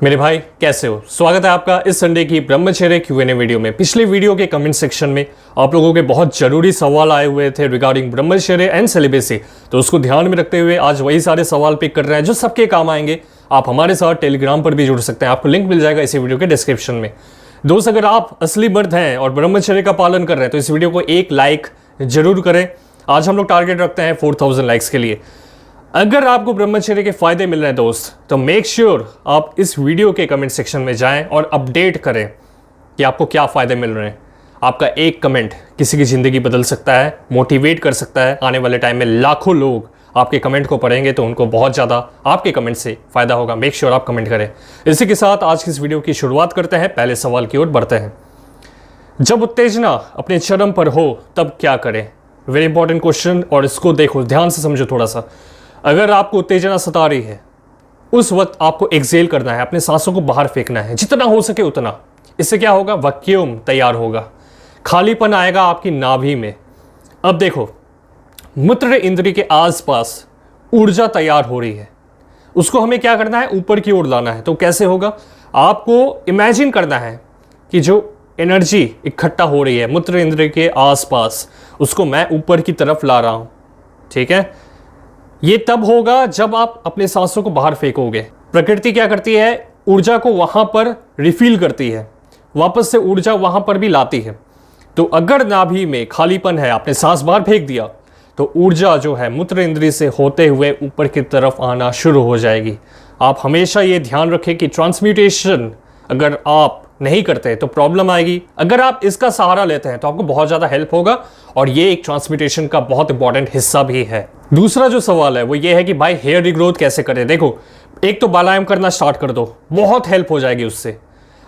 मेरे भाई कैसे हो। स्वागत है आपका इस संडे की ब्रह्मचर्य Q&A वीडियो में। पिछले वीडियो के कमेंट सेक्शन में आप लोगों के बहुत जरूरी सवाल आए हुए थे रिगार्डिंग ब्रह्मचर्य एंड सेलिबेसी, तो उसको ध्यान में रखते हुए आज वही सारे सवाल पिक कर रहे हैं जो सबके काम आएंगे। आप हमारे साथ टेलीग्राम पर भी जुड़ सकते हैं, आपको लिंक मिल जाएगा इसी वीडियो के डिस्क्रिप्शन में। दोस्त, अगर आप असली मर्द हैं और ब्रह्मचर्य का पालन कर रहे हैं तो इस वीडियो को एक लाइक जरूर करें। आज हम लोग टारगेट रखते हैं 4000 लाइक्स के लिए। अगर आपको ब्रह्मचर्य के फायदे मिल रहे हैं दोस्त, तो मेक श्योर आप इस वीडियो के कमेंट सेक्शन में जाएं और अपडेट करें कि आपको क्या फायदे मिल रहे हैं। आपका एक कमेंट किसी की ज़िंदगी बदल सकता है, मोटिवेट कर सकता है। आने वाले टाइम में लाखों लोग आपके कमेंट को पढ़ेंगे तो उनको बहुत ज़्यादा आपके कमेंट से फ़ायदा होगा। मेक श्योर आप कमेंट करें। इसी के साथ आज की इस वीडियो की शुरुआत करते हैं। पहले सवाल की ओर बढ़ते हैं। जब उत्तेजना अपने चरम पर हो तब क्या करें? वेरी इंपॉर्टेंट क्वेश्चन, और इसको देखो, ध्यान से समझो थोड़ा सा। अगर आपको उत्तेजना सता रही है उस वक्त आपको एक्सेल करना है, अपने सांसों को बाहर फेंकना है जितना हो सके उतना। इससे क्या होगा? वैक्यूम तैयार होगा, खालीपन आएगा आपकी नाभि में। अब देखो, मूत्र इंद्री के आसपास ऊर्जा तैयार हो रही है, उसको हमें क्या करना है? ऊपर की ओर लाना है। तो कैसे होगा? आपको इमेजिन करना है कि जो एनर्जी इकट्ठा हो रही है मूत्र इंद्री के आसपास, उसको मैं ऊपर की तरफ ला रहा हूं। ठीक है, ये तब होगा जब आप अपने सांसों को बाहर फेंकोगे। प्रकृति क्या करती है? ऊर्जा को वहां पर रिफिल करती है, वापस से ऊर्जा वहां पर भी लाती है। तो अगर नाभि में खालीपन है, आपने सांस बाहर फेंक दिया, तो ऊर्जा जो है मूत्र इंद्री से होते हुए ऊपर की तरफ आना शुरू हो जाएगी। आप हमेशा ये ध्यान रखें कि ट्रांसम्यूटेशन अगर आप नहीं करते तो प्रॉब्लम आएगी। अगर आप इसका सहारा लेते हैं तो आपको बहुत ज़्यादा हेल्प होगा, और ये एक ट्रांसम्यूटेशन का बहुत इंपॉर्टेंट हिस्सा भी है। दूसरा जो सवाल है वो ये है कि भाई हेयर रिग्रोथ कैसे करें? देखो, एक तो बालायाम करना स्टार्ट कर दो, बहुत हेल्प हो जाएगी उससे।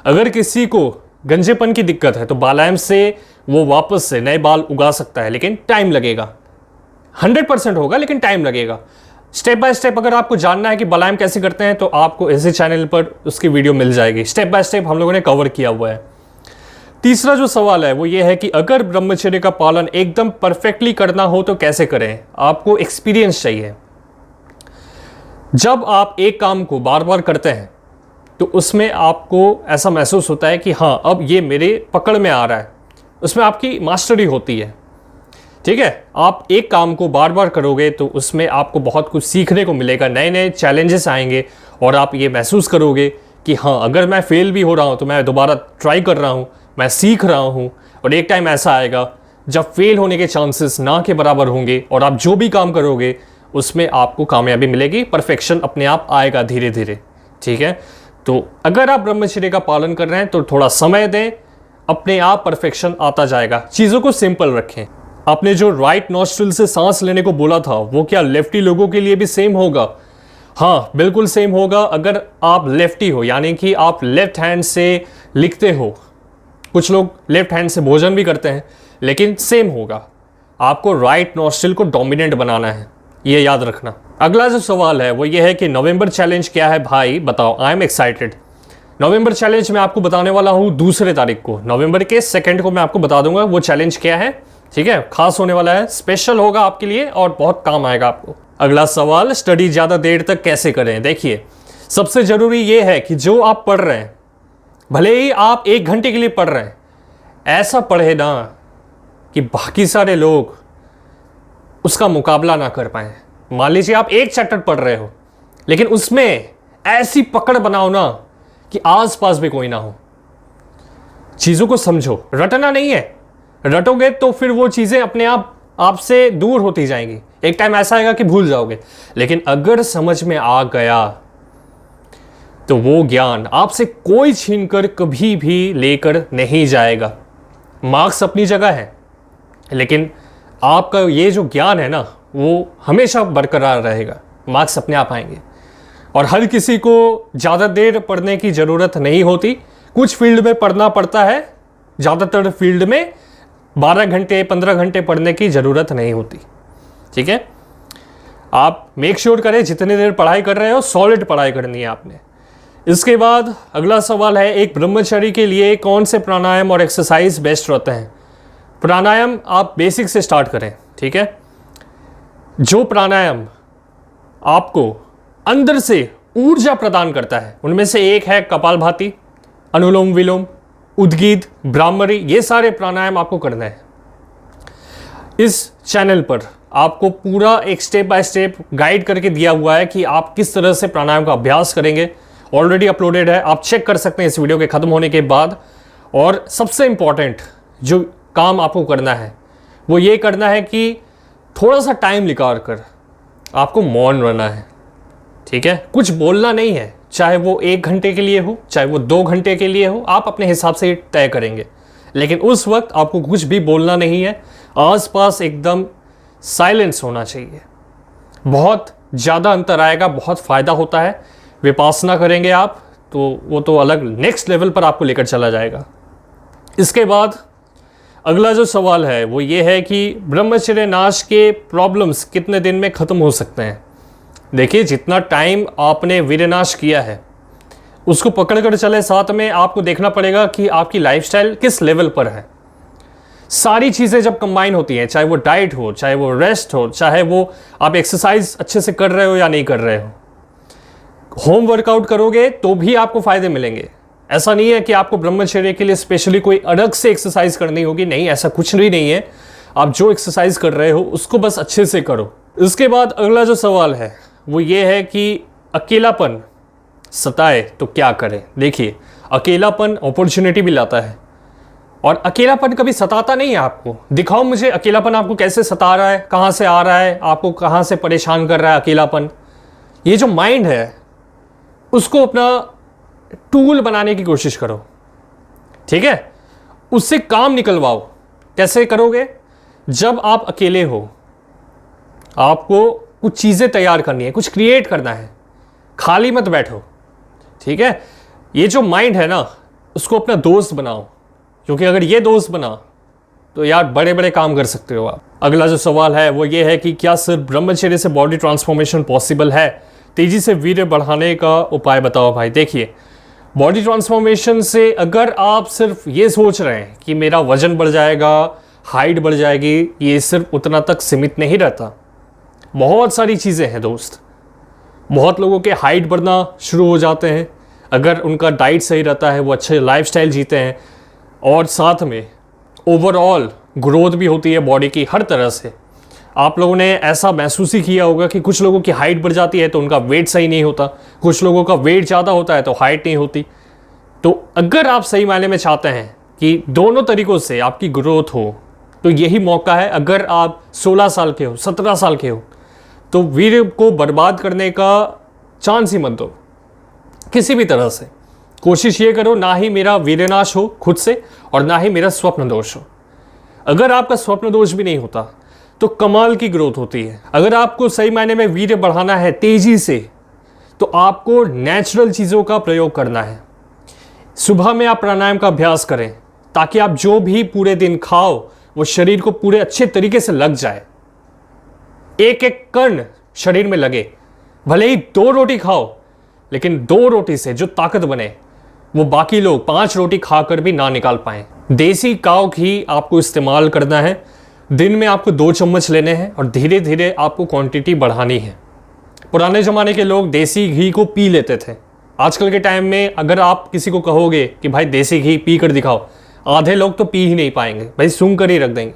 अगर किसी को गंजेपन की दिक्कत है तो बालायाम से वो वापस से नए बाल उगा सकता है, लेकिन टाइम लगेगा। 100% होगा लेकिन टाइम लगेगा। स्टेप बाय स्टेप अगर आपको जानना है कि बालायाम कैसे करते हैं तो आपको इसी चैनल पर उसकी वीडियो मिल जाएगी। स्टेप बाय स्टेप हम लोगों ने कवर किया हुआ है। तीसरा जो सवाल है वो ये है कि अगर ब्रह्मचर्य का पालन एकदम परफेक्टली करना हो तो कैसे करें? आपको एक्सपीरियंस चाहिए। जब आप एक काम को बार बार करते हैं तो उसमें आपको ऐसा महसूस होता है कि हाँ, अब ये मेरे पकड़ में आ रहा है, उसमें आपकी मास्टरी होती है। ठीक है, आप एक काम को बार बार करोगे तो उसमें आपको बहुत कुछ सीखने को मिलेगा, नए नए चैलेंजेस आएंगे, और आप ये महसूस करोगे कि हाँ, अगर मैं फेल भी हो रहा हूँ तो मैं दोबारा ट्राई कर रहा हूँ, मैं सीख रहा हूँ। और एक टाइम ऐसा आएगा जब फेल होने के चांसेस ना के बराबर होंगे, और आप जो भी काम करोगे उसमें आपको कामयाबी मिलेगी, परफेक्शन अपने आप आएगा धीरे धीरे। ठीक है, तो अगर आप ब्रह्मचर्य का पालन कर रहे हैं तो थोड़ा समय दें, अपने आप परफेक्शन आता जाएगा। चीज़ों को सिंपल रखें। आपने जो राइट नॉस्ट्रिल से सांस लेने को बोला था वो क्या लेफ्टी लोगों के लिए भी सेम होगा? हाँ, बिल्कुल सेम होगा। अगर आप लेफ्टी हो, यानी कि आप लेफ्ट हैंड से लिखते हो, कुछ लोग लेफ्ट हैंड से भोजन भी करते हैं, लेकिन सेम होगा। आपको राइट नॉस्ट्रिल को डोमिनेंट बनाना है, ये याद रखना। अगला जो सवाल है वो ये है कि नवंबर चैलेंज क्या है भाई, बताओ। I am excited. November challenge मैं आपको बताने वाला हूँ 2 तारीख को। नवंबर के 2 को मैं आपको बता दूंगा वो चैलेंज क्या है। ठीक है, खास होने वाला है, स्पेशल होगा आपके लिए और बहुत काम आएगा आपको। अगला सवाल, स्टडी ज़्यादा देर तक कैसे करें? देखिए, सबसे ज़रूरी ये है कि जो आप पढ़ रहे हैं, भले ही आप 1 घंटे के लिए पढ़ रहे हैं, ऐसा पढ़े ना कि बाकी सारे लोग उसका मुकाबला ना कर पाए। मान लीजिए आप एक चैप्टर पढ़ रहे हो, लेकिन उसमें ऐसी पकड़ बनाओ ना कि आसपास भी कोई ना हो। चीज़ों को समझो, रटना नहीं है। रटोगे तो फिर वो चीज़ें अपने आप आपसे दूर होती जाएंगी। एक टाइम ऐसा आएगा कि भूल जाओगे, लेकिन अगर समझ में आ गया तो वो ज्ञान आपसे कोई छीनकर कभी भी लेकर नहीं जाएगा। मार्क्स अपनी जगह है, लेकिन आपका ये जो ज्ञान है ना वो हमेशा बरकरार रहेगा। मार्क्स अपने आप आएंगे। और हर किसी को ज़्यादा देर पढ़ने की ज़रूरत नहीं होती। कुछ फील्ड में पढ़ना पड़ता है, ज़्यादातर फील्ड में 12 घंटे 15 घंटे पढ़ने की ज़रूरत नहीं होती। ठीक है, आप मेक श्योर करें जितनी देर पढ़ाई कर रहे हो सॉलिड पढ़ाई करनी है आपने। इसके बाद अगला सवाल है, एक ब्रह्मचारी के लिए कौन से प्राणायाम और एक्सरसाइज बेस्ट रहते हैं? प्राणायाम आप बेसिक से स्टार्ट करें। ठीक है, जो प्राणायाम आपको अंदर से ऊर्जा प्रदान करता है। उनमें से एक है कपालभाति, अनुलोम विलोम, उद्गीत, भ्रामरी। ये सारे प्राणायाम आपको करना है। इस चैनल पर आपको पूरा एक स्टेप बाय स्टेप गाइड करके दिया हुआ है कि आप किस तरह से प्राणायाम का अभ्यास करेंगे। ऑलरेडी अपलोडेड है, आप चेक कर सकते हैं इस वीडियो के खत्म होने के बाद। और सबसे इंपॉर्टेंट जो काम आपको करना है वो ये करना है कि थोड़ा सा टाइम निकाल कर आपको मौन रहना है, ठीक है। कुछ बोलना नहीं है, चाहे वो 1 घंटे के लिए हो, चाहे वो 2 घंटे के लिए हो, आप अपने हिसाब से तय करेंगे। लेकिन उस वक्त आपको कुछ भी बोलना नहीं है, आसपास एकदम साइलेंस होना चाहिए। बहुत ज़्यादा अंतर आएगा, बहुत फ़ायदा होता है। विपासना करेंगे आप तो वो तो अलग नेक्स्ट लेवल पर आपको लेकर चला जाएगा। इसके बाद अगला जो सवाल है वो ये है कि ब्रह्मचर्य नाश के प्रॉब्लम्स कितने दिन में ख़त्म हो सकते हैं। देखिए, जितना टाइम आपने वीर्यनाश किया है उसको पकड़ कर चले, साथ में आपको देखना पड़ेगा कि आपकी लाइफस्टाइल किस लेवल पर है। सारी चीज़ें जब कंबाइन होती हैं, चाहे वो डाइट हो, चाहे वो रेस्ट हो, चाहे वो आप एक्सरसाइज अच्छे से कर रहे हो या नहीं कर रहे हो, होम वर्कआउट करोगे तो भी आपको फ़ायदे मिलेंगे। ऐसा नहीं है कि आपको ब्रह्मचर्य के लिए स्पेशली कोई अलग से एक्सरसाइज करनी होगी, नहीं, ऐसा कुछ भी नहीं है। आप जो एक्सरसाइज कर रहे हो उसको बस अच्छे से करो। इसके बाद अगला जो सवाल है वो ये है कि अकेलापन सताए तो क्या करें। देखिए, अकेलापन अपॉर्चुनिटी भी लाता है और अकेलापन कभी सताता नहीं है आपको। दिखाओ मुझे अकेलापन आपको कैसे सता रहा है, कहाँ से आ रहा है, आपको कहाँ से परेशान कर रहा है अकेलापन। ये जो माइंड है उसको अपना टूल बनाने की कोशिश करो, ठीक है। उससे काम निकलवाओ। कैसे करोगे? जब आप अकेले हो, आपको कुछ चीज़ें तैयार करनी है, कुछ क्रिएट करना है, खाली मत बैठो, ठीक है। ये जो माइंड है ना, उसको अपना दोस्त बनाओ, क्योंकि अगर ये दोस्त बना तो यार बड़े बड़े काम कर सकते हो आप। अगला जो सवाल है वो ये है कि क्या सिर्फ ब्रह्मचर्य से बॉडी ट्रांसफॉर्मेशन पॉसिबल है? तेजी से वीर्य बढ़ाने का उपाय बताओ भाई। देखिए, बॉडी ट्रांसफॉर्मेशन से अगर आप सिर्फ ये सोच रहे हैं कि मेरा वजन बढ़ जाएगा, हाइट बढ़ जाएगी, ये सिर्फ उतना तक सीमित नहीं रहता। बहुत सारी चीज़ें हैं दोस्त। बहुत लोगों के हाइट बढ़ना शुरू हो जाते हैं अगर उनका डाइट सही रहता है, वो अच्छे लाइफस्टाइल जीते हैं, और साथ में ओवरऑल ग्रोथ भी होती है बॉडी की हर तरह से। आप लोगों ने ऐसा महसूस ही किया होगा कि कुछ लोगों की हाइट बढ़ जाती है तो उनका वेट सही नहीं होता, कुछ लोगों का वेट ज़्यादा होता है तो हाइट नहीं होती। तो अगर आप सही मायने में चाहते हैं कि दोनों तरीक़ों से आपकी ग्रोथ हो तो यही मौका है। अगर आप 16 साल के हो, 17 साल के हो, तो वीर्य को बर्बाद करने का चांस ही मत दो किसी भी तरह से। कोशिश ये करो ना ही मेरा वीर्यनाश हो खुद से और ना ही मेरा स्वप्न दोष हो। अगर आपका स्वप्न दोष भी नहीं होता तो कमाल की ग्रोथ होती है। अगर आपको सही मायने में वीर्य बढ़ाना है तेजी से, तो आपको नेचुरल चीज़ों का प्रयोग करना है। सुबह में आप प्राणायाम का अभ्यास करें ताकि आप जो भी पूरे दिन खाओ वो शरीर को पूरे अच्छे तरीके से लग जाए, एक एक कण शरीर में लगे। भले ही 2 रोटी खाओ, लेकिन 2 रोटी से जो ताकत बने वो बाकी लोग 5 रोटी खाकर भी ना निकाल पाएं। देसी काऊ घी आपको इस्तेमाल करना है। दिन में आपको 2 चम्मच लेने हैं और धीरे धीरे आपको क्वांटिटी बढ़ानी है। पुराने ज़माने के लोग देसी घी को पी लेते थे। आजकल के टाइम में अगर आप किसी को कहोगे कि भाई देसी घी पी कर दिखाओ, आधे लोग तो पी ही नहीं पाएंगे, भाई सूंघ कर ही रख देंगे,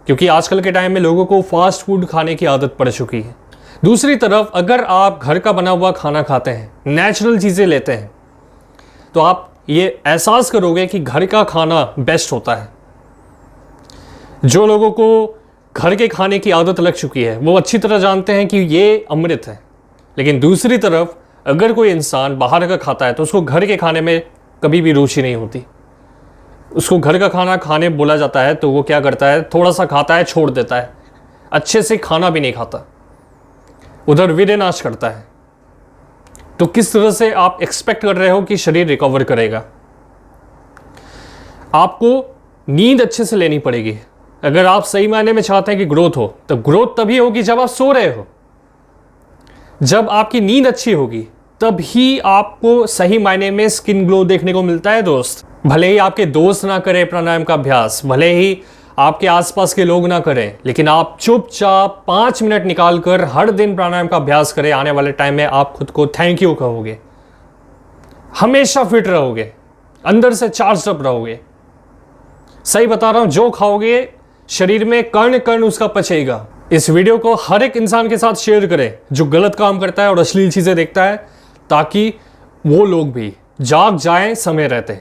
क्योंकि आजकल के टाइम में लोगों को फास्ट फूड खाने की आदत पड़ चुकी है। दूसरी तरफ अगर आप घर का बना हुआ खाना खाते हैं, नेचुरल चीज़ें लेते हैं, तो आप ये एहसास करोगे कि घर का खाना बेस्ट होता है। जो लोगों को घर के खाने की आदत लग चुकी है वो अच्छी तरह जानते हैं कि ये अमृत है। लेकिन दूसरी तरफ अगर कोई इंसान बाहर का खाता है तो उसको घर के खाने में कभी भी रुचि नहीं होती। उसको घर का खाना खाने बोला जाता है तो वो क्या करता है, थोड़ा सा खाता है, छोड़ देता है, अच्छे से खाना भी नहीं खाता, उधर वीर्यनाश करता है। तो किस तरह से आप एक्सपेक्ट कर रहे हो कि शरीर रिकवर करेगा? आपको नींद अच्छे से लेनी पड़ेगी। अगर आप सही मायने में चाहते हैं कि ग्रोथ हो, तो ग्रोथ तभी होगी जब आप सो रहे हो। जब आपकी नींद अच्छी होगी तभी आपको सही मायने में स्किन ग्लो देखने को मिलता है दोस्त। भले ही आपके दोस्त ना करें प्राणायाम का अभ्यास, भले ही आपके आसपास के लोग ना करें, लेकिन आप चुपचाप 5 मिनट निकालकर हर दिन प्राणायाम का अभ्यास करें। आने वाले टाइम में आप खुद को थैंक यू कहोगे, हमेशा फिट रहोगे, अंदर से चार्ज अप रहोगे। सही बता रहा हूं, जो खाओगे शरीर में कण कण उसका पचेगा। इस वीडियो को हर एक इंसान के साथ शेयर करें जो गलत काम करता है और अश्लील चीजें देखता है, ताकि वो लोग भी जाग जाएं समय रहते।